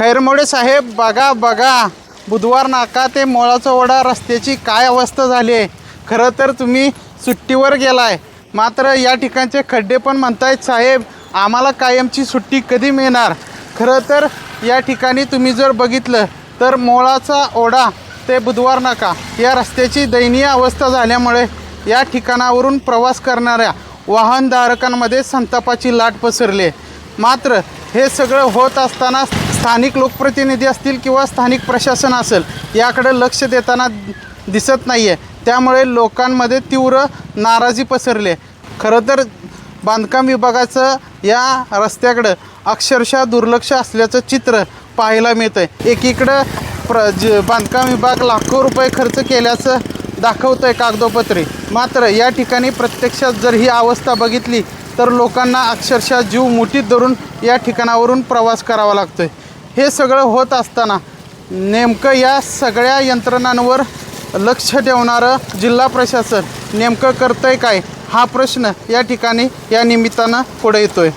खैरमोडे साहेब, बघा बघा, बुधवार नाका ते मोळाचा ओढा रस्त्याची काय अवस्था झाली आहे. खरं तर तुम्ही सुट्टीवर गेलाय, मात्र या ठिकाणचे खड्डे पण म्हणतायत साहेब आम्हाला कायमची सुट्टी कधी मिळणार. खरं तर या ठिकाणी तुम्ही जर बघितलं तर मोळाचा ओढा ते बुधवार नाका या रस्त्याची दयनीय अवस्था झाल्यामुळे या ठिकाणावरून प्रवास करणाऱ्या वाहनधारकांमध्ये संतापाची लाट पसरली आहे. मात्र हे सगळं होत असताना स्थानिक लोकप्रतिनिधी असतील किंवा स्थानिक प्रशासन असेल याकडे लक्ष देताना दिसत नाही आहे. त्यामुळे लोकांमध्ये तीव्र नाराजी पसरली आहे. खरं तर बांधकाम विभागाचं या रस्त्याकडं अक्षरशः दुर्लक्ष असल्याचं चित्र पाहायला मिळतं आहे. एकीकडं बांधकाम विभाग लाखो रुपये खर्च केल्याचं दाखवतं आहे कागदोपत्री, मात्र या ठिकाणी प्रत्यक्षात जर ही अवस्था बघितली तर लोकांना अक्षरशः जीव मुठीत धरून या ठिकाणावरून प्रवास करावा लागतो आहे. हे सगळं होत असताना नेमकं या सगळ्या यंत्रणांवर लक्ष ठेवणारं जिल्हा प्रशासन नेमकं करतं आहे काय, हा प्रश्न या ठिकाणी या निमित्तानं पुढे येतो आहे.